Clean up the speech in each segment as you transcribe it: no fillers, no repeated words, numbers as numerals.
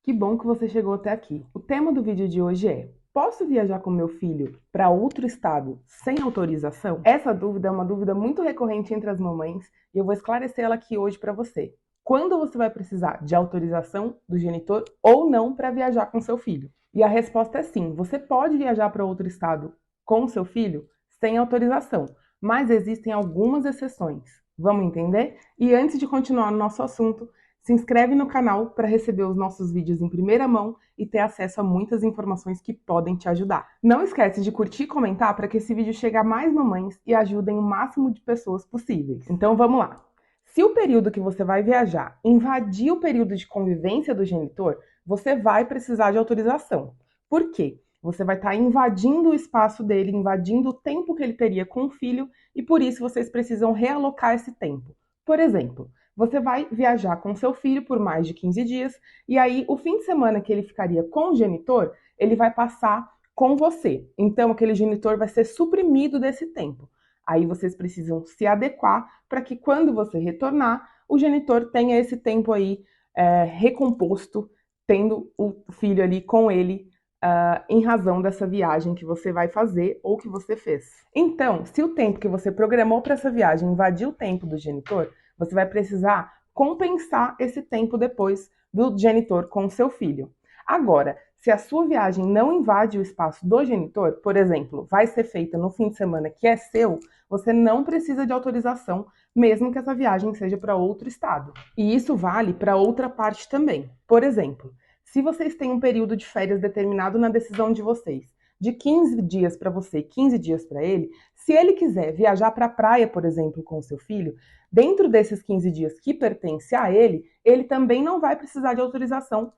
Que bom que você chegou até aqui. O tema do vídeo de hoje é: posso viajar com meu filho para outro estado sem autorização? Essa dúvida é uma dúvida muito recorrente entre as mamães e eu vou esclarecer ela aqui hoje para você. Quando você vai precisar de autorização do genitor ou não para viajar com seu filho? E a resposta é sim, você pode viajar para outro estado com seu filho sem autorização, mas existem algumas exceções. Vamos entender? E antes de continuar no nosso assunto, se inscreve no canal para receber os nossos vídeos em primeira mão e ter acesso a muitas informações que podem te ajudar. Não esquece de curtir e comentar para que esse vídeo chegue a mais mamães e ajudem o máximo de pessoas possíveis. Então vamos lá! Se o período que você vai viajar invadir o período de convivência do genitor, você vai precisar de autorização. Por quê? Você vai estar invadindo o espaço dele, invadindo o tempo que ele teria com o filho e por isso vocês precisam realocar esse tempo. Por exemplo, você vai viajar com seu filho por mais de 15 dias e aí o fim de semana que ele ficaria com o genitor, ele vai passar com você. Então aquele genitor vai ser suprimido desse tempo. Aí vocês precisam se adequar para que quando você retornar, o genitor tenha esse tempo aí recomposto, tendo o filho ali com ele em razão dessa viagem que você vai fazer ou que você fez. Então, se o tempo que você programou para essa viagem invadiu o tempo do genitor, você vai precisar compensar esse tempo depois do genitor com o seu filho. Agora, se a sua viagem não invade o espaço do genitor, por exemplo, vai ser feita no fim de semana que é seu, você não precisa de autorização, mesmo que essa viagem seja para outro estado. E isso vale para outra parte também. Por exemplo, se vocês têm um período de férias determinado na decisão de vocês, de 15 dias para você, 15 dias para ele, se ele quiser viajar para a praia, por exemplo, com o seu filho, dentro desses 15 dias que pertence a ele, ele também não vai precisar de autorização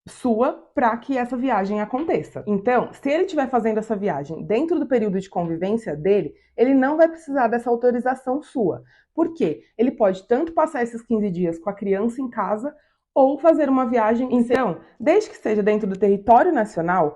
sua para que essa viagem aconteça. Então, se ele estiver fazendo essa viagem dentro do período de convivência dele, ele não vai precisar dessa autorização sua. Por quê? Ele pode tanto passar esses 15 dias com a criança em casa ou fazer uma viagem. Então, desde que esteja dentro do território nacional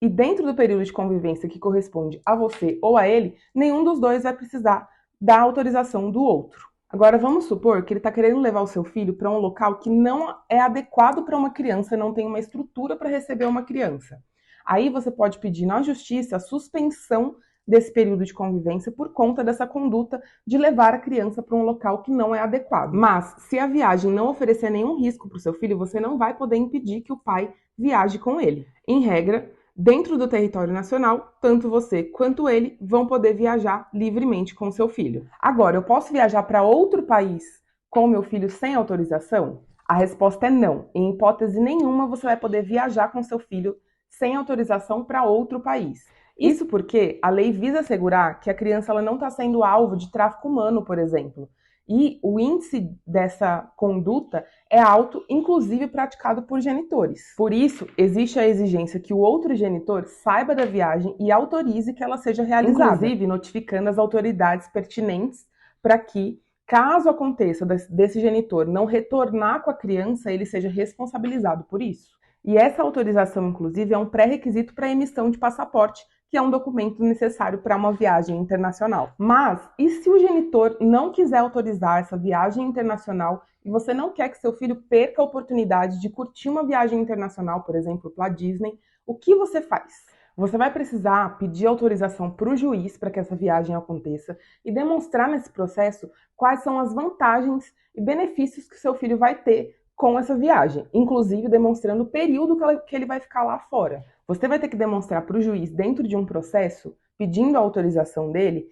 e dentro do período de convivência que corresponde a você ou a ele, nenhum dos dois vai precisar da autorização do outro. Agora, vamos supor que ele está querendo levar o seu filho para um local que não é adequado para uma criança, não tem uma estrutura para receber uma criança. Aí você pode pedir na justiça a suspensão desse período de convivência por conta dessa conduta de levar a criança para um local que não é adequado. Mas, se a viagem não oferecer nenhum risco para o seu filho, você não vai poder impedir que o pai viaje com ele. Em regra, dentro do território nacional, tanto você quanto ele vão poder viajar livremente com seu filho. Agora, eu posso viajar para outro país com meu filho sem autorização? A resposta é não. Em hipótese nenhuma você vai poder viajar com seu filho sem autorização para outro país. Isso porque a lei visa assegurar que a criança ela não está sendo alvo de tráfico humano, por exemplo. E o índice dessa conduta é alto, inclusive praticado por genitores. Por isso, existe a exigência que o outro genitor saiba da viagem e autorize que ela seja realizada, inclusive notificando as autoridades pertinentes para que, caso aconteça desse genitor não retornar com a criança, ele seja responsabilizado por isso. E essa autorização, inclusive, é um pré-requisito para a emissão de passaporte, que é um documento necessário para uma viagem internacional. Mas, e se o genitor não quiser autorizar essa viagem internacional e você não quer que seu filho perca a oportunidade de curtir uma viagem internacional, por exemplo, para a Disney, o que você faz? Você vai precisar pedir autorização para o juiz para que essa viagem aconteça e demonstrar nesse processo quais são as vantagens e benefícios que seu filho vai ter com essa viagem, inclusive demonstrando o período que ele vai ficar lá fora. Você vai ter que demonstrar para o juiz, dentro de um processo, pedindo a autorização dele,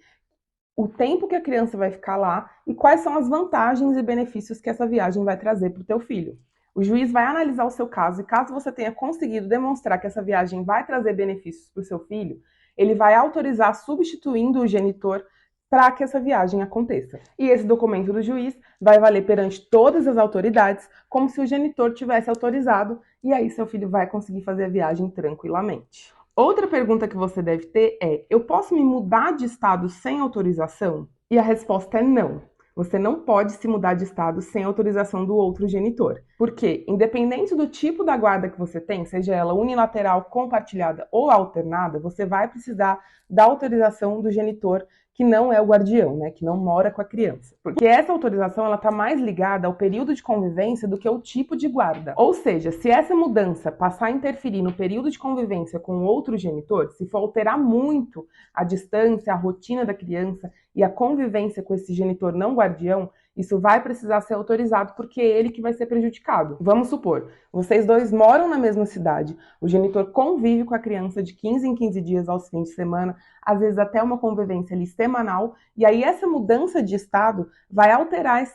o tempo que a criança vai ficar lá e quais são as vantagens e benefícios que essa viagem vai trazer para o teu filho. O juiz vai analisar o seu caso e caso você tenha conseguido demonstrar que essa viagem vai trazer benefícios para o seu filho, ele vai autorizar substituindo o genitor para que essa viagem aconteça. E esse documento do juiz vai valer perante todas as autoridades, como se o genitor tivesse autorizado, e aí seu filho vai conseguir fazer a viagem tranquilamente. Outra pergunta que você deve ter é: eu posso me mudar de estado sem autorização? E a resposta é não. Você não pode se mudar de estado sem autorização do outro genitor. Porque, independente do tipo da guarda que você tem, seja ela unilateral, compartilhada ou alternada, você vai precisar da autorização do genitor que não é o guardião, né, que não mora com a criança. Porque essa autorização ela está mais ligada ao período de convivência do que ao tipo de guarda. Ou seja, se essa mudança passar a interferir no período de convivência com outro genitor, se for alterar muito a distância, a rotina da criança e a convivência com esse genitor não guardião, isso vai precisar ser autorizado porque é ele que vai ser prejudicado. Vamos supor, vocês dois moram na mesma cidade, o genitor convive com a criança de 15 em 15 dias aos fins de semana, às vezes até uma convivência ali semanal, e aí essa mudança de estado vai alterar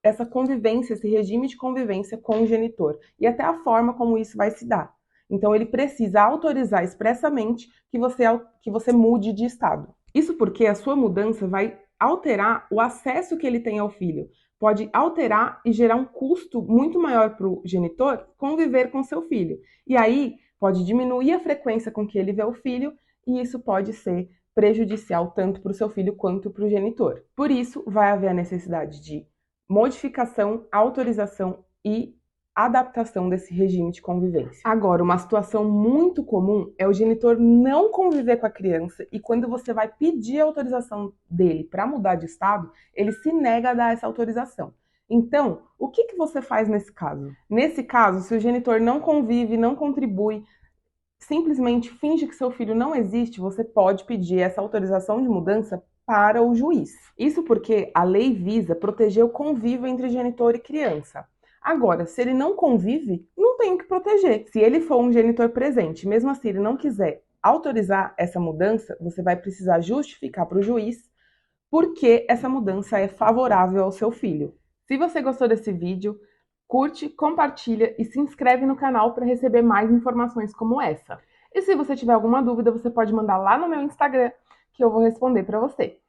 essa convivência, esse regime de convivência com o genitor, e até a forma como isso vai se dar. Então ele precisa autorizar expressamente que você mude de estado. Isso porque a sua mudança vai alterar o acesso que ele tem ao filho. Pode alterar e gerar um custo muito maior para o genitor conviver com seu filho. E aí pode diminuir a frequência com que ele vê o filho e isso pode ser prejudicial tanto para o seu filho quanto para o genitor. Por isso, vai haver a necessidade de modificação, autorização e adaptação desse regime de convivência. Agora, uma situação muito comum é o genitor não conviver com a criança e quando você vai pedir a autorização dele para mudar de estado, ele se nega a dar essa autorização. Então, o que você faz nesse caso? Nesse caso, se o genitor não convive, não contribui, simplesmente finge que seu filho não existe, você pode pedir essa autorização de mudança para o juiz. Isso porque a lei visa proteger o convívio entre genitor e criança. Agora, se ele não convive, não tem o que proteger. Se ele for um genitor presente, mesmo assim ele não quiser autorizar essa mudança, você vai precisar justificar para o juiz por que essa mudança é favorável ao seu filho. Se você gostou desse vídeo, curte, compartilha e se inscreve no canal para receber mais informações como essa. E se você tiver alguma dúvida, você pode mandar lá no meu Instagram que eu vou responder para você.